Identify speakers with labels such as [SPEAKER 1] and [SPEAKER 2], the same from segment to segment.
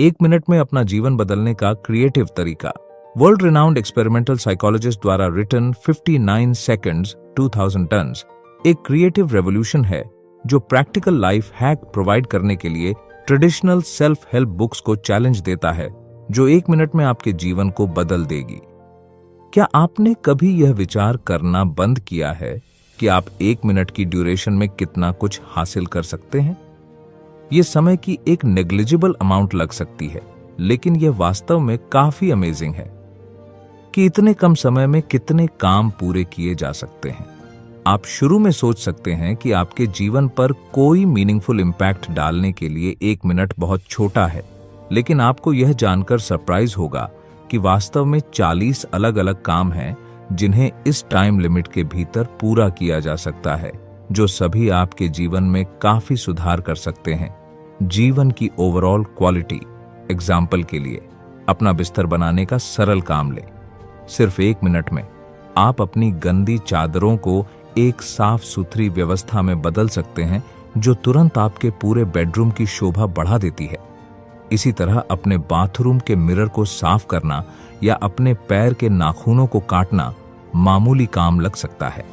[SPEAKER 1] एक मिनट में अपना जीवन बदलने का क्रिएटिव तरीका। वर्ल्ड रिनाउंड एक्सपेरिमेंटल साइकोलॉजिस्ट द्वारा रिटन 59 सेकंड्स 2000 टन्स एक क्रिएटिव रेवोल्यूशन है जो प्रैक्टिकल लाइफ हैक प्रोवाइड करने के लिए ट्रेडिशनल सेल्फ हेल्प बुक्स को चैलेंज देता है, जो एक मिनट में आपके जीवन को बदल देगी। क्या आपने कभी यह विचार करना बंद किया है कि आप एक मिनट की ड्यूरेशन में कितना कुछ हासिल कर सकते हैं? यह समय की एक नेग्लिजिबल अमाउंट लग सकती है, लेकिन यह वास्तव में काफी अमेजिंग है कि इतने कम समय में कितने काम पूरे किए जा सकते हैं। आप शुरू में सोच सकते हैं कि आपके जीवन पर कोई मीनिंगफुल इम्पैक्ट डालने के लिए एक मिनट बहुत छोटा है, लेकिन आपको यह जानकर सरप्राइज होगा कि वास्तव में 40 अलग अलग काम हैं जिन्हें इस टाइम लिमिट के भीतर पूरा किया जा सकता है, जो सभी आपके जीवन में काफी सुधार कर सकते हैं। जीवन की ओवरऑल क्वालिटी। एग्जाम्पल के लिए अपना बिस्तर बनाने का सरल काम लें। सिर्फ एक मिनट में आप अपनी गंदी चादरों को एक साफ सुथरी व्यवस्था में बदल सकते हैं, जो तुरंत आपके पूरे बेडरूम की शोभा बढ़ा देती है। इसी तरह अपने बाथरूम के मिरर को साफ करना या अपने पैर के नाखूनों को काटना मामूली काम लग सकता है,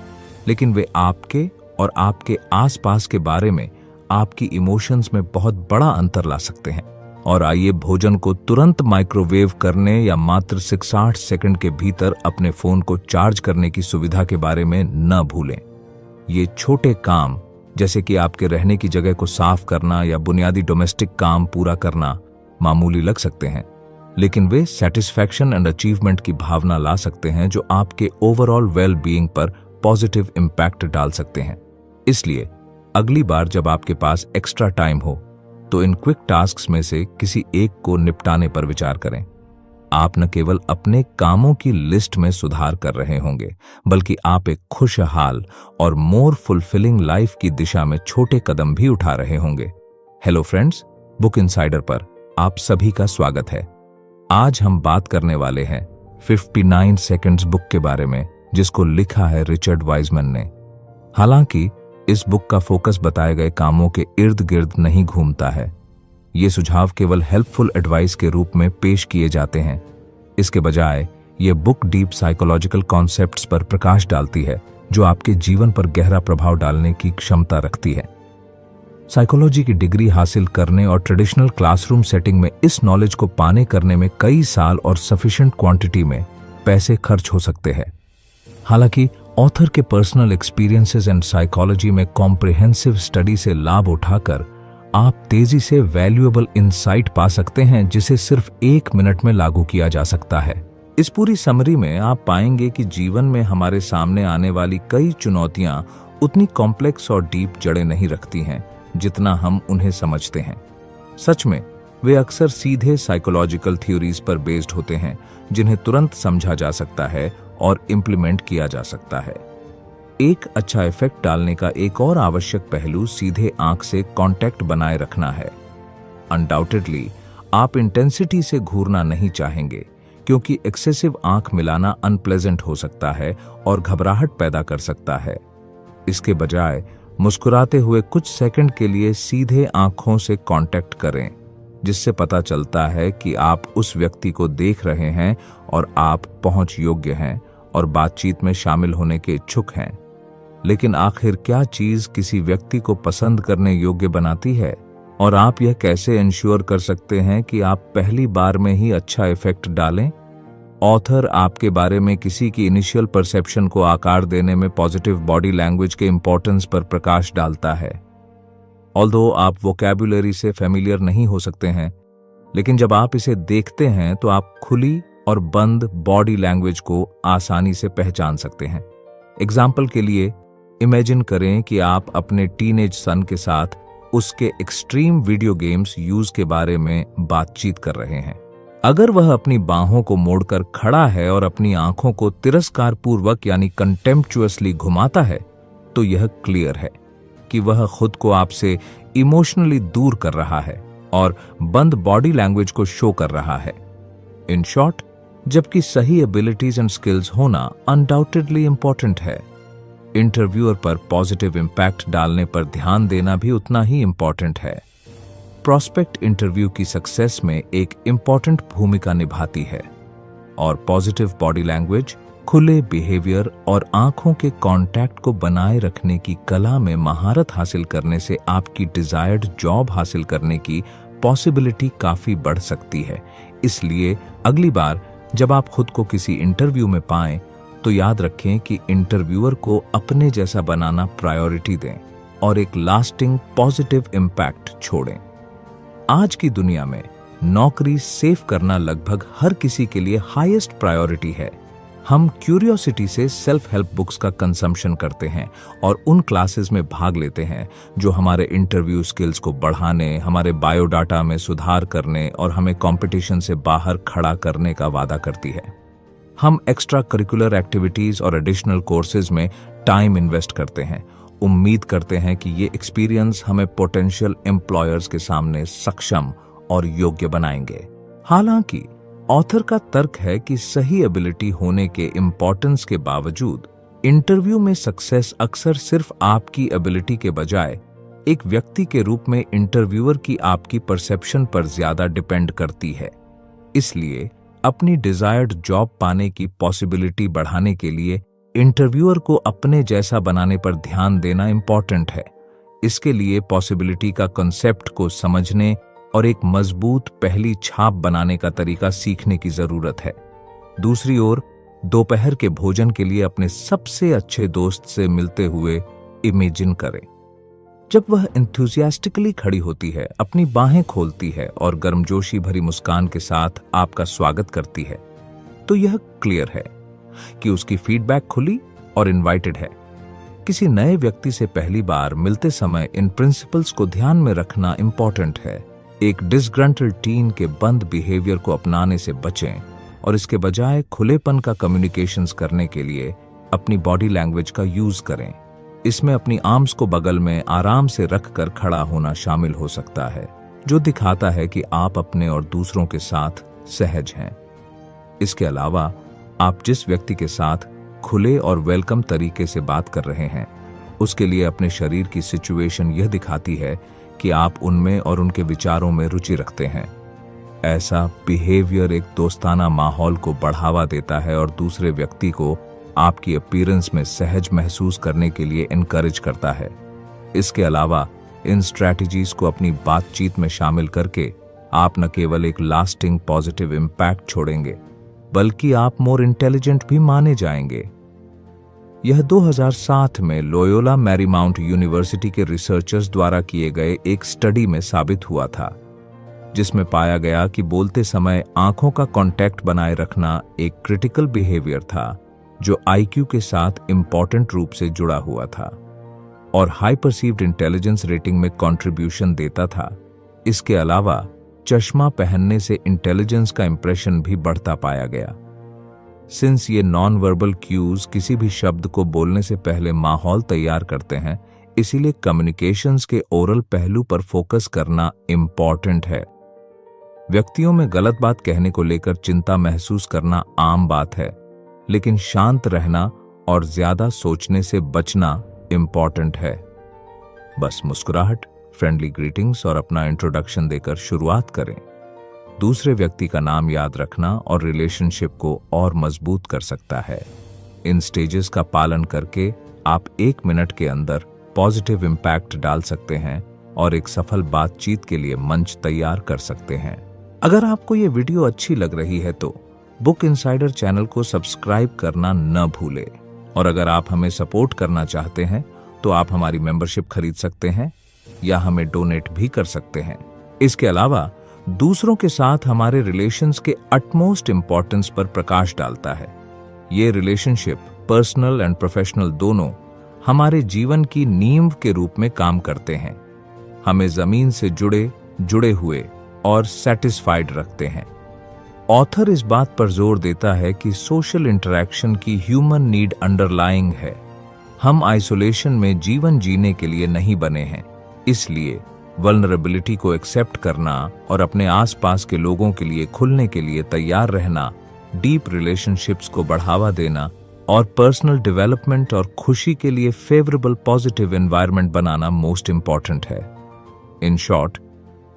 [SPEAKER 1] लेकिन वे आपके और आपके आसपास के बारे में आपकी इमोशंस में बहुत बड़ा अंतर ला सकते हैं। और आइए भोजन को तुरंत माइक्रोवेव करने या मात्र 60 सेकंड के भीतर अपने फोन को चार्ज करने की सुविधा के बारे में न भूलें। ये छोटे काम जैसे कि आपके रहने की जगह को साफ करना या बुनियादी डोमेस्टिक काम पूरा करना मामूली लग सकते हैं, लेकिन वे सेटिस्फैक्शन एंड अचीवमेंट की भावना ला सकते हैं, जो आपके ओवरऑल वेल बीइंग पर पॉजिटिव इम्पैक्ट डाल सकते हैं। इसलिए अगली बार जब आपके पास एक्स्ट्रा टाइम हो तो इन क्विक टास्क्स में से किसी एक को निपटाने पर विचार करें। आप न केवल अपने कामों की लिस्ट में सुधार कर रहे होंगे, बल्कि आप एक खुशहाल और मोर फुलफिलिंग लाइफ की दिशा में छोटे कदम भी उठा रहे होंगे। हेलो फ्रेंड्स, बुक इनसाइडर पर आप सभी का स्वागत है। आज हम बात करने वाले हैं 59 सेकंड्स बुक के बारे में, जिसको लिखा है रिचर्ड वाइजमैन ने। हालांकि इस बुक का फोकस बताए गए कामों के इर्द गिर्द नहीं घूमता है। ये सुझाव केवल हेल्पफुल एडवाइस के रूप में पेश किए जाते हैं। इसके बजाय ये बुक डीप साइकोलॉजिकल कॉन्सेप्ट्स पर प्रकाश डालती है, जो आपके जीवन पर गहरा प्रभाव डालने की क्षमता रखती है। साइकोलॉजी की डिग्री हासिल करने और ट्रेडिशनल क्लासरूम सेटिंग में इस नॉलेज को पाने करने में कई साल और सफिशिएंट क्वांटिटी में पैसे खर्च हो सकते हैं। हालांकि ऑथर के पर्सनल एक्सपीरियंसेस एंड साइकोलॉजी में कॉम्प्रिहेंसिव स्टडी से लाभ उठाकर आप तेजी से वैल्यूएबल इंसाइट पा सकते हैं, जिसे सिर्फ एक मिनट में लागू किया जा सकता है। इस पूरी समरी में आप पाएंगे कि जीवन में हमारे सामने आने वाली कई चुनौतियां उतनी कॉम्प्लेक्स और डीप जड़ें नहीं रखती हैं जितना हम उन्हें समझते हैं। सच में वे अक्सर सीधे साइकोलॉजिकल थ्योरीज पर बेस्ड होते हैं, जिन्हें तुरंत समझा जा सकता है और इम्प्लीमेंट किया जा सकता है। एक अच्छा इफेक्ट डालने का एक और आवश्यक पहलू सीधे आंख से कांटेक्ट बनाए रखना है। अनडाउटेडली आप इंटेंसिटी से घूरना नहीं चाहेंगे, क्योंकि एक्सेसिव आंख मिलाना अनप्लेजेंट हो सकता है और घबराहट पैदा कर सकता है। इसके बजाय मुस्कुराते हुए कुछ सेकंड के लिए सीधे आंखों से कांटेक्ट करें, जिससे पता चलता है कि आप उस व्यक्ति को देख रहे हैं और आप पहुंच योग्य हैं और बातचीत में शामिल होने के इच्छुक हैं। लेकिन आखिर क्या चीज किसी व्यक्ति को पसंद करने योग्य बनाती है, और आप यह कैसे इंश्योर कर सकते हैं कि आप पहली बार में ही अच्छा इफेक्ट डालें? ऑथर आपके बारे में किसी की इनिशियल परसेप्शन को आकार देने में पॉजिटिव बॉडी लैंग्वेज के इंपॉर्टेंस पर प्रकाश डालता है। ऑल्दो आप वोकैबुलरी से फेमिलियर नहीं हो सकते हैं, लेकिन जब आप इसे देखते हैं तो आप खुली और बंद बॉडी लैंग्वेज को आसानी से पहचान सकते हैं। एग्जाम्पल के लिए इमेजिन करें कि आप अपने टीनेज सन के साथ उसके एक्सट्रीम वीडियो गेम्स यूज के बारे में बातचीत कर रहे हैं। अगर वह अपनी बाहों को मोड़कर खड़ा है और अपनी आंखों को तिरस्कारपूर्वक यानी कंटेम्प्चुअसली घुमाता है, तो यह क्लियर है कि वह खुद को आपसे इमोशनली दूर कर रहा है और बंद बॉडी लैंग्वेज को शो कर रहा है। इन शॉर्ट, जबकि सही एबिलिटीज एंड स्किल्स होना अनडाउटेडली इंपॉर्टेंट है, इंटरव्यूअर पर पॉजिटिव इंपैक्ट डालने पर ध्यान देना भी उतना ही इंपॉर्टेंट है। प्रोस्पेक्ट इंटरव्यू की सक्सेस में एक इम्पॉर्टेंट भूमिका निभाती है और पॉजिटिव बॉडी लैंग्वेज, खुले बिहेवियर और आंखों के कांटेक्ट को बनाए रखने की कला में महारत हासिल करने से आपकी डिजायर्ड जॉब हासिल करने की पॉसिबिलिटी काफी बढ़ सकती है। इसलिए अगली बार जब आप खुद को किसी इंटरव्यू में पाएं तो याद रखें कि इंटरव्यूअर को अपने जैसा बनाना प्रायोरिटी दें और एक लास्टिंग पॉजिटिव इम्पैक्ट छोड़ें। आज की दुनिया में नौकरी सेव करना लगभग हर किसी के लिए हाईएस्ट प्रायोरिटी है। हम क्यूरियोसिटी से सेल्फ हेल्प बुक्स का कंजम्पशन करते हैं और उन क्लासेस में भाग लेते हैं जो हमारे इंटरव्यू स्किल्स को बढ़ाने, हमारे बायोडाटा में सुधार करने और हमें कंपटीशन से बाहर खड़ा करने का वादा करती है। हम एक्स्ट्रा करिकुलर एक्टिविटीज और एडिशनल कोर्सेज में टाइम इन्वेस्ट करते हैं, उम्मीद करते हैं कि ये एक्सपीरियंस हमें पोटेंशियल एम्प्लॉयर्स के सामने सक्षम और योग्य बनाएंगे। हालांकि ऑथर का तर्क है कि सही एबिलिटी होने के इम्पोर्टेंस के बावजूद इंटरव्यू में सक्सेस अक्सर सिर्फ आपकी एबिलिटी के बजाय एक व्यक्ति के रूप में इंटरव्यूअर की आपकी परसेप्शन पर ज्यादा डिपेंड करती है। इसलिए अपनी डिजायर्ड जॉब पाने की पॉसिबिलिटी बढ़ाने के लिए इंटरव्यूअर को अपने जैसा बनाने पर ध्यान देना इंपॉर्टेंट है। इसके लिए पॉसिबिलिटी का कॉन्सेप्ट को समझने और एक मजबूत पहली छाप बनाने का तरीका सीखने की जरूरत है। दूसरी ओर दोपहर के भोजन के लिए अपने सबसे अच्छे दोस्त से मिलते हुए इमेजिन करें। जब वह एंथुसियास्टिकली खड़ी होती है, अपनी बाहें खोलती है और गर्मजोशी भरी मुस्कान के साथ आपका स्वागत करती है, तो यह क्लियर है कि उसकी फीडबैक खुली और इनवाइटेड है। किसी नए व्यक्ति से पहली बार मिलते समय इन प्रिंसिपल्स को ध्यान में रखना इंपॉर्टेंट है। एक डिसग्रंटल्ड टीन के बंद बिहेवियर को अपनाने से बचें और इसके बजाय खुलेपन का कम्युनिकेशंस करने के लिए अपनी बॉडी लैंग्वेज का यूज करें। इसमें अपनी आर्म्स को बगल में आराम से रखकर खड़ा होना शामिल हो सकता है, जो दिखाता है कि आप अपने और दूसरों के साथ सहज हैं। इसके अलावा आप जिस व्यक्ति के साथ खुले और वेलकम तरीके से बात कर रहे हैं, उसके लिए अपने शरीर की सिचुएशन यह दिखाती है कि आप उनमें और उनके विचारों में रुचि रखते हैं। ऐसा बिहेवियर एक दोस्ताना माहौल को बढ़ावा देता है और दूसरे व्यक्ति को आपकी अपीयरेंस में सहज महसूस करने के लिए एनकरेज करता है। इसके अलावा इन स्ट्रैटेजीज को अपनी बातचीत में शामिल करके आप न केवल एक लास्टिंग पॉजिटिव इम्पैक्ट छोड़ेंगे, बल्कि आप मोर इंटेलिजेंट भी माने जाएंगे। यह 2007 में लोयोला मैरीमाउंट यूनिवर्सिटी के रिसर्चर्स द्वारा किए गए एक स्टडी में साबित हुआ था, जिसमें पाया गया कि बोलते समय आंखों का कांटेक्ट बनाए रखना एक क्रिटिकल बिहेवियर था जो आईक्यू के साथ इंपॉर्टेंट रूप से जुड़ा हुआ था और हाई परसीव्ड इंटेलिजेंस रेटिंग में कंट्रीब्यूशन देता था। इसके अलावा चश्मा पहनने से इंटेलिजेंस का इंप्रेशन भी बढ़ता पाया गया। सिंस ये नॉन वर्बल क्यूज किसी भी शब्द को बोलने से पहले माहौल तैयार करते हैं, इसीलिए कम्युनिकेशंस के ओरल पहलू पर फोकस करना इम्पॉर्टेंट है। व्यक्तियों में गलत बात कहने को लेकर चिंता महसूस करना आम बात है, लेकिन शांत रहना और ज्यादा सोचने से बचना इम्पॉर्टेंट है। बस मुस्कुराहट, फ्रेंडली ग्रीटिंग्स और अपना इंट्रोडक्शन देकर शुरुआत करें। दूसरे व्यक्ति का नाम याद रखना और रिलेशनशिप को और मजबूत कर सकता है। इन स्टेजेस का पालन करके आप 1 मिनट के अंदर पॉजिटिव इम्पैक्ट डाल सकते हैं और एक सफल बातचीत के लिए मंच तैयार कर सकते हैं। अगर आपको ये वीडियो अच्छी लग रही है तो बुक इनसाइडर चैनल को सब्सक्राइब करना न भूलें, और अगर आप हमें सपोर्ट करना चाहते हैं तो आप हमारी मेंबरशिप खरीद सकते हैं या हमें डोनेट भी कर सकते हैं। इसके अलावा दूसरों के साथ हमारे रिलेशंस के अटमोस्ट इंपॉर्टेंस पर प्रकाश डालता है। ये रिलेशनशिप पर्सनल एंड प्रोफेशनल दोनों हमारे जीवन की नींव के रूप में काम करते हैं, हमें जमीन से जुड़े हुए और सेटिस्फाइड रखते हैं। ऑथर इस बात पर जोर देता है कि सोशल इंटरैक्शन की ह्यूमन नीड अंडरलाइंग है। हम आइसोलेशन में जीवन जीने के लिए नहीं बने हैं, इसलिए वल्नरेबिलिटी को एक्सेप्ट करना और अपने आसपास के लोगों के लिए खुलने के लिए तैयार रहना, डीप रिलेशनशिप्स को बढ़ावा देना और पर्सनल डेवलपमेंट और खुशी के लिए फेवरेबल पॉजिटिव एनवायरनमेंट बनाना मोस्ट इंपॉर्टेंट है। इन शॉर्ट,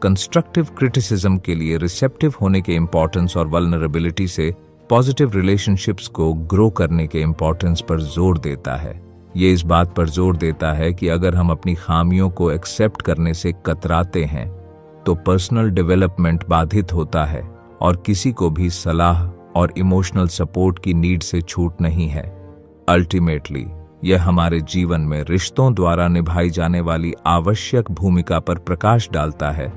[SPEAKER 1] कंस्ट्रक्टिव क्रिटिसिज्म के लिए रिसेप्टिव होने के इम्पोर्टेंस और वल्नरेबिलिटी से पॉजिटिव रिलेशनशिप्स को ग्रो करने के इम्पोर्टेंस पर जोर देता है। ये इस बात पर जोर देता है कि अगर हम अपनी खामियों को एक्सेप्ट करने से कतराते हैं तो पर्सनल डेवलपमेंट बाधित होता है और किसी को भी सलाह और इमोशनल सपोर्ट की नीड से छूट नहीं है। अल्टीमेटली यह हमारे जीवन में रिश्तों द्वारा निभाई जाने वाली आवश्यक भूमिका पर प्रकाश डालता है।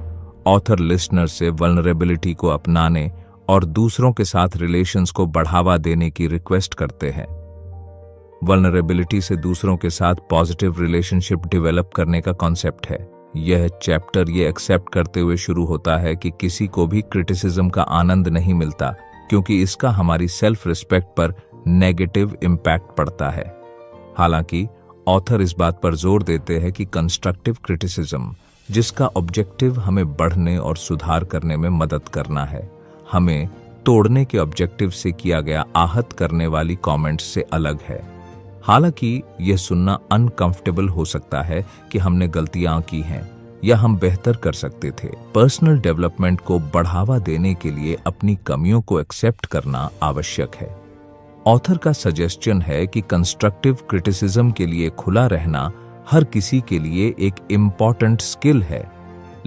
[SPEAKER 1] ऑथर लिसनर से वल्नरेबिलिटी को अपनाने और दूसरों के साथ रिलेशंस को बढ़ावा देने की रिक्वेस्ट करते हैं। वल्नरेबिलिटी से दूसरों के साथ पॉजिटिव रिलेशनशिप डेवलप करने का कॉन्सेप्ट है। यह चैप्टर ये एक्सेप्ट करते हुए शुरू होता है कि किसी को भी क्रिटिसिज्म का आनंद नहीं मिलता क्योंकि इसका हमारी सेल्फ रिस्पेक्ट पर नेगेटिव इम्पैक्ट पड़ता है। हालांकि ऑथर इस बात पर जोर देते हैं कि कंस्ट्रक्टिव क्रिटिसिज्म, जिसका ऑब्जेक्टिव हमें बढ़ने और सुधार करने में मदद करना है, हमें तोड़ने के ऑब्जेक्टिव से किया गया आहत करने वाली कमेंट्स से अलग है। हालांकि यह सुनना अनकंफर्टेबल हो सकता है कि हमने गलतियां की हैं या हम बेहतर कर सकते थे। पर्सनल डेवलपमेंट को बढ़ावा देने के लिए अपनी कमियों को एक्सेप्ट करना आवश्यक है। ऑथर का सजेशन है कि कंस्ट्रक्टिव क्रिटिसिज्म के लिए खुला रहना हर किसी के लिए एक इम्पॉर्टेंट स्किल है,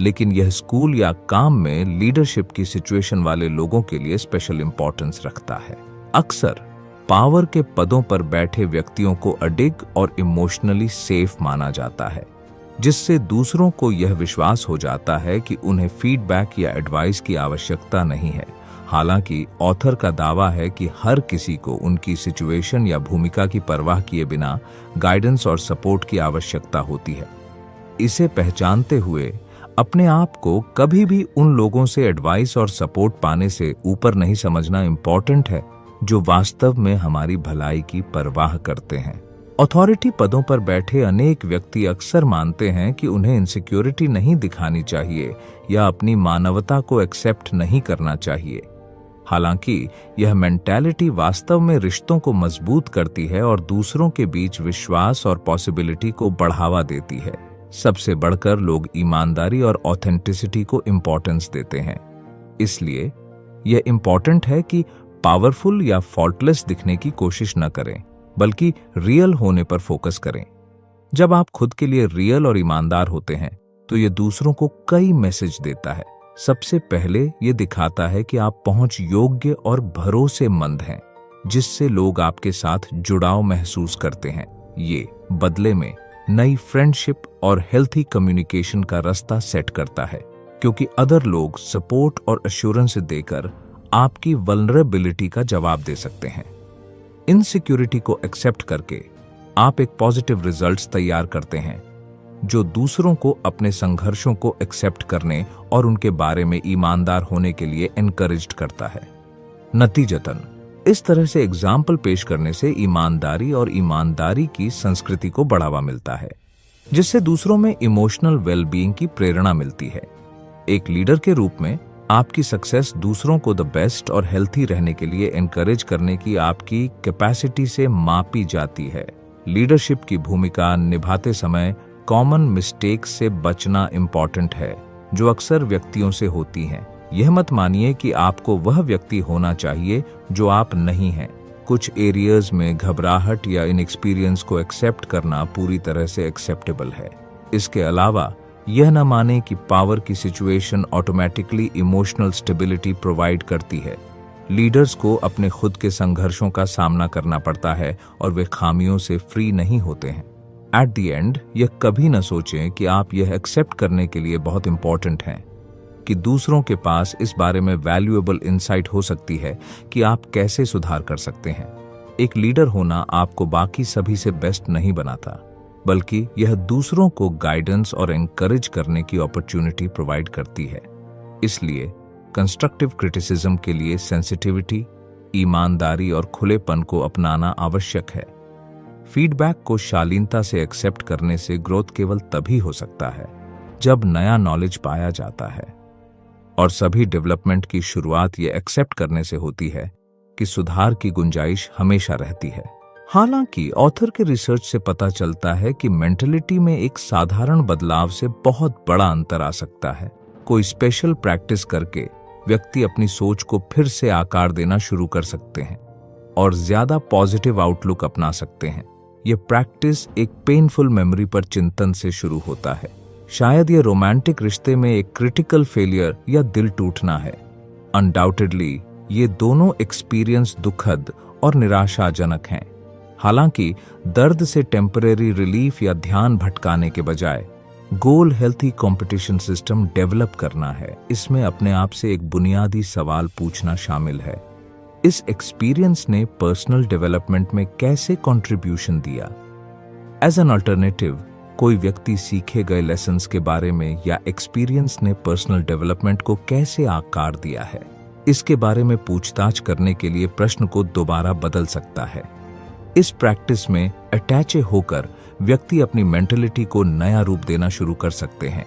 [SPEAKER 1] लेकिन यह स्कूल या काम में लीडरशिप की सिचुएशन वाले लोगों के लिए स्पेशल इंपॉर्टेंस रखता है। अक्सर पावर के पदों पर बैठे व्यक्तियों को अडिग और इमोशनली सेफ माना जाता है, जिससे दूसरों को यह विश्वास हो जाता है कि उन्हें फीडबैक या एडवाइस की आवश्यकता नहीं है। हालांकि ऑथर का दावा है कि हर किसी को उनकी सिचुएशन या भूमिका की परवाह किए बिना गाइडेंस और सपोर्ट की आवश्यकता होती है। इसे पहचानते हुए अपने आप को कभी भी उन लोगों से एडवाइस और सपोर्ट पाने से ऊपर नहीं समझना इम्पोर्टेंट है जो वास्तव में हमारी भलाई की परवाह करते हैं। अथॉरिटी पदों पर बैठे अनेक व्यक्ति अक्सर मानते हैं कि उन्हें इनसिक्योरिटी नहीं दिखानी चाहिए या अपनी मानवता को एक्सेप्ट नहीं करना चाहिए। हालांकि यह मेंटालिटी वास्तव में रिश्तों को मजबूत करती है और दूसरों के बीच विश्वास और पॉसिबिलिटी को बढ़ावा देती है। सबसे बढ़कर लोग ईमानदारी और ऑथेंटिसिटी को इम्पोर्टेंस देते हैं। इसलिए यह इम्पोर्टेंट है कि पावरफुल या फॉल्टलेस दिखने की कोशिश न करें, बल्कि रियल होने पर फोकस करें। जब आप खुद के लिए रियल और ईमानदार होते हैं तो यह दूसरों को कई मैसेज देता है। सबसे पहले यह दिखाता है कि आप पहुंच योग्य और भरोसेमंद हैं, जिससे लोग आपके साथ जुड़ाव महसूस करते हैं। ये बदले में नई फ्रेंडशिप और हेल्थी कम्युनिकेशन का रास्ता सेट करता है, क्योंकि अदर लोग सपोर्ट और एश्योरेंस देकर आपकी वल्नरेबिलिटी का जवाब दे सकते हैं। इनसिक्योरिटी को एक्सेप्ट करके आप एक पॉजिटिव रिजल्ट्स तैयार करते हैं, जो दूसरों को अपने संघर्षों को एक्सेप्ट करने और उनके बारे में ईमानदार होने के लिए एनकरेज्ड करता है। नतीजतन इस तरह से एग्जाम्पल पेश करने से ईमानदारी और ईमानदारी की संस्कृति को बढ़ावा मिलता है, जिससे दूसरों में इमोशनल वेलबीइंग की प्रेरणा मिलती है। एक लीडर के रूप में आपकी सक्सेस दूसरों को द बेस्ट और हेल्थी रहने के लिए एनकरेज करने की आपकी कैपेसिटी से मापी जाती है। लीडरशिप की भूमिका निभाते समय कॉमन मिस्टेक्स से बचना इम्पॉर्टेंट है, जो अक्सर व्यक्तियों से होती हैं। यह मत मानिए कि आपको वह व्यक्ति होना चाहिए जो आप नहीं हैं। कुछ एरियाज में घबराहट या इनएक्सपीरियंस को एक्सेप्ट करना पूरी तरह से एक्सेप्टेबल है। इसके अलावा यह न माने कि पावर की situation automatically emotional stability provide करती है। लीडर्स को अपने खुद के संघर्षों का सामना करना पड़ता है और वे खामियों से फ्री नहीं होते हैं। एट द एंड यह कभी न सोचें कि आप यह एक्सेप्ट करने के लिए बहुत इंपॉर्टेंट हैं कि दूसरों के पास इस बारे में वैल्यूएबल इंसाइट हो सकती है कि आप कैसे सुधार कर सकते हैं। एक लीडर होना आपको बाकी सभी से बेस्ट नहीं बनाता, बल्कि यह दूसरों को गाइडेंस और एनकरेज करने की अपॉर्चुनिटी प्रोवाइड करती है। इसलिए कंस्ट्रक्टिव क्रिटिसिज्म के लिए सेंसिटिविटी, ईमानदारी और खुलेपन को अपनाना आवश्यक है। फीडबैक को शालीनता से एक्सेप्ट करने से ग्रोथ केवल तभी हो सकता है जब नया नॉलेज पाया जाता है, और सभी डेवलपमेंट की शुरुआत ये एक्सेप्ट करने से होती है कि सुधार की गुंजाइश हमेशा रहती है। हालांकि ऑथर के रिसर्च से पता चलता है कि मेंटलिटी में एक साधारण बदलाव से बहुत बड़ा अंतर आ सकता है। कोई स्पेशल प्रैक्टिस करके व्यक्ति अपनी सोच को फिर से आकार देना शुरू कर सकते हैं और ज्यादा पॉजिटिव आउटलुक अपना सकते हैं। यह प्रैक्टिस एक पेनफुल मेमोरी पर चिंतन से शुरू होता है। शायद यह रोमांटिक रिश्ते में एक क्रिटिकल फेलियर या दिल टूटना है। अनडाउटेडली ये दोनों एक्सपीरियंस दुखद और निराशाजनक हैं। हालांकि दर्द से टेम्परेरी रिलीफ या ध्यान भटकाने के बजाय गोल हेल्थी कंपटीशन सिस्टम डेवलप करना है, इसमें अपने आप से एक बुनियादी सवाल पूछना शामिल है। इस एक्सपीरियंस ने पर्सनल डेवलपमेंट में कैसे कंट्रीब्यूशन दिया? एज एन अल्टरनेटिव, कोई व्यक्ति सीखे गए लेसन्स के बारे में या एक्सपीरियंस ने पर्सनल डेवलपमेंट को कैसे आकार दिया है, इसके बारे में पूछताछ करने के लिए प्रश्न को दोबारा बदल सकता है। इस प्रैक्टिस में अटैचे होकर व्यक्ति अपनी मेंटलिटी को नया रूप देना शुरू कर सकते हैं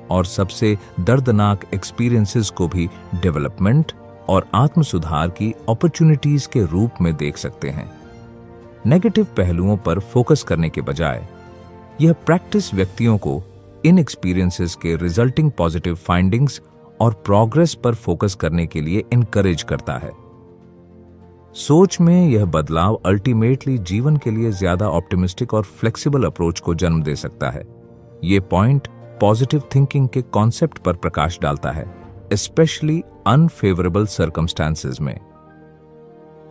[SPEAKER 1] और सबसे दर्दनाक एक्सपीरियंसेस को भी डेवलपमेंट और आत्म सुधार की अपॉर्चुनिटीज के रूप में देख सकते हैं। नेगेटिव पहलुओं पर फोकस करने के बजाय यह प्रैक्टिस व्यक्तियों को इन एक्सपीरियंसेस के रिजल्टिंग पॉजिटिव फाइंडिंग्स और प्रोग्रेस पर फोकस करने के लिए इनकरेज करता है। सोच में यह बदलाव अल्टीमेटली जीवन के लिए ज्यादा ऑप्टिमिस्टिक और फ्लेक्सिबल अप्रोच को जन्म दे सकता है। ये पॉइंट पॉजिटिव थिंकिंग के कॉन्सेप्ट पर प्रकाश डालता है, स्पेशली अनफेवरेबल सर्कमस्टांसेस में।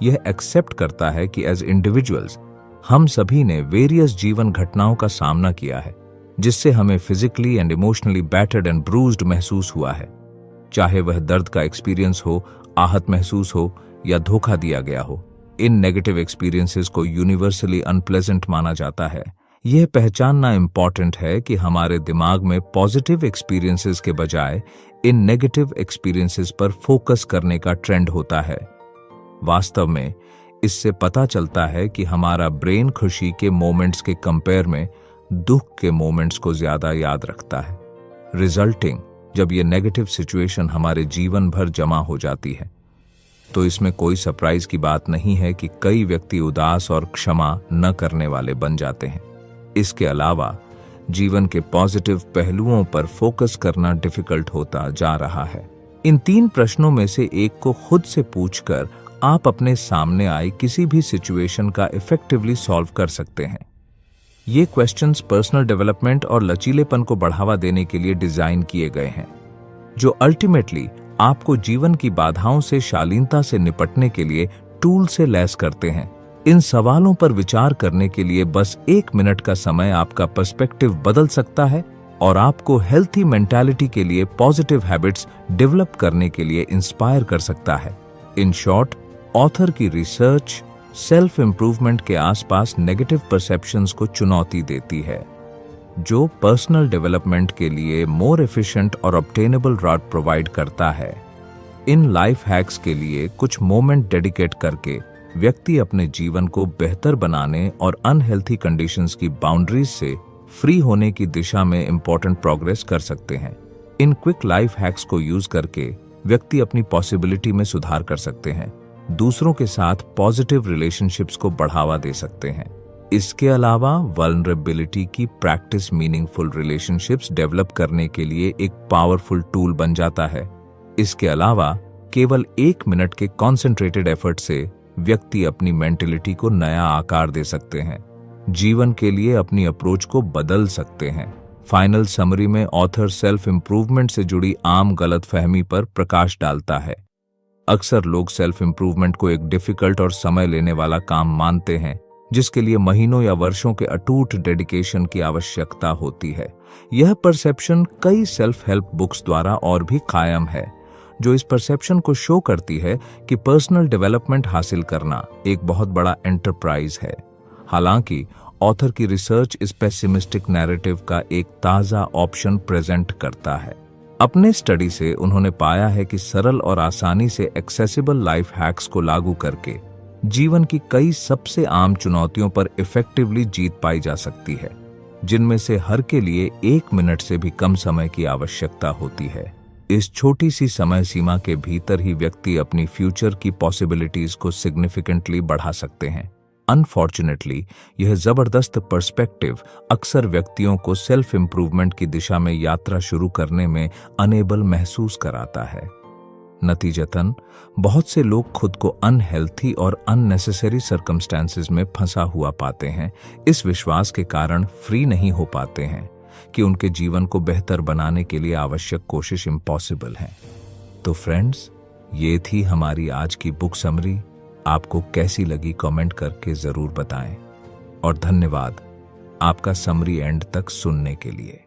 [SPEAKER 1] यह एक्सेप्ट करता है कि एज इंडिविजुअल्स हम सभी ने वेरियस जीवन घटनाओं का सामना किया है जिससे हमें physically and emotionally battered and bruised महसूस हुआ है। चाहे वह दर्द का एक्सपीरियंस हो, आहत महसूस हो या धोखा दिया गया हो, इन नेगेटिव एक्सपीरियंसेस को यूनिवर्सली अनप्लेजेंट माना जाता है। यह पहचानना इंपॉर्टेंट है कि हमारे दिमाग में पॉजिटिव एक्सपीरियंसेस के बजाय इन नेगेटिव एक्सपीरियंसेस पर फोकस करने का ट्रेंड होता है। वास्तव में इससे पता चलता है कि हमारा ब्रेन खुशी के मोमेंट्स के कंपेयर में दुख के मोमेंट्स को ज्यादा याद रखता है। रिजल्टिंग जब ये नेगेटिव सिचुएशन हमारे जीवन भर जमा हो जाती है तो इसमें कोई सरप्राइज की बात नहीं है कि कई व्यक्ति उदास और क्षमा न करने वाले बन जाते हैं। इसके अलावा जीवन के पॉजिटिव पहलुओं पर फोकस करना डिफिकल्ट होता जा रहा है। इन 3 प्रश्नों में से एक को खुद से पूछकर आप अपने सामने आई किसी भी सिचुएशन का इफेक्टिवली सॉल्व कर सकते हैं। ये क्वेश्चंस पर्सनल डेवलपमेंट और लचीलेपन को बढ़ावा देने के लिए डिजाइन किए गए हैं, जो अल्टीमेटली आपको जीवन की बाधाओं से शालीनता से निपटने के लिए टूल से लैस करते हैं। इन सवालों पर विचार करने के लिए बस 1 मिनट का समय आपका पर्सपेक्टिव बदल सकता है और आपको हेल्थी मेंटालिटी के लिए पॉजिटिव हैबिट्स डेवलप करने के लिए इंस्पायर कर सकता है। इन शॉर्ट, ऑथर की रिसर्च सेल्फ इंप्रूवमेंट के आसपास नेगेटिव परसेप्शंस को चुनौती देती है, जो पर्सनल डेवलपमेंट के लिए मोर एफिशिएंट और ऑब्टेनेबल रूट प्रोवाइड करता है। इन लाइफ हैक्स के लिए कुछ मोमेंट डेडिकेट करके व्यक्ति अपने जीवन को बेहतर बनाने और अनहेल्थी कंडीशंस की बाउंड्रीज से फ्री होने की दिशा में इंपॉर्टेंट प्रोग्रेस कर सकते हैं। इन क्विक लाइफ हैक्स को यूज करके व्यक्ति अपनी पॉसिबिलिटी में सुधार कर सकते हैं, दूसरों के साथ पॉजिटिव रिलेशनशिप्स को बढ़ावा दे सकते हैं। इसके अलावा वल्नरेबिलिटी की प्रैक्टिस मीनिंगफुल रिलेशनशिप्स डेवलप करने के लिए एक पावरफुल टूल बन जाता है। इसके अलावा केवल 1 मिनट के कॉन्सेंट्रेटेड एफर्ट से व्यक्ति अपनी मेंटलिटी को नया आकार दे सकते हैं, जीवन के लिए अपनी अप्रोच को बदल सकते हैं। फाइनल समरी में ऑथर सेल्फ इंप्रूवमेंट से जुड़ी आम गलतफहमी पर प्रकाश डालता है। अक्सर लोग सेल्फ इंप्रूवमेंट को एक डिफिकल्ट और समय लेने वाला काम मानते हैं, जिसके लिए महीनों या वर्षों के अटूट डेडिकेशन की आवश्यकता होती है। यह परसेप्शन कई सेल्फ हेल्प बुक्स द्वारा और भी कायम है, जो इस परसेप्शन को शो करती है कि पर्सनल डेवलपमेंट हासिल करना एक बहुत बड़ा एंटरप्राइज है। हालांकि ऑथर की रिसर्च इस पेसिमिस्टिक नैरेटिव का एक ताजा ऑप्शन प्रेजेंट करता है। अपने स्टडी से उन्होंने पाया है कि सरल और आसानी से एक्सेसिबल लाइफ हैक्स को लागू करके जीवन की कई सबसे आम चुनौतियों पर इफेक्टिवली जीत पाई जा सकती है, जिनमें से हर के लिए 1 मिनट से भी कम समय की आवश्यकता होती है। इस छोटी सी समय सीमा के भीतर ही व्यक्ति अपनी फ्यूचर की पॉसिबिलिटीज को सिग्निफिकेंटली बढ़ा सकते हैं। अनफॉर्चुनेटली यह जबरदस्त पर्सपेक्टिव अक्सर व्यक्तियों को सेल्फ इंप्रूवमेंट की दिशा में यात्रा शुरू करने में अनेबल महसूस कराता है। नतीजतन बहुत से लोग खुद को अनहेल्थी और अननेसेसरी सर्कमस्टेंसेस में फंसा हुआ पाते हैं, इस विश्वास के कारण फ्री नहीं हो पाते हैं कि उनके जीवन को बेहतर बनाने के लिए आवश्यक कोशिश इम्पॉसिबल है। तो फ्रेंड्स, ये थी हमारी आज की बुक समरी। आपको कैसी लगी कमेंट करके जरूर बताएं और धन्यवाद आपका समरी एंड तक सुनने के लिए।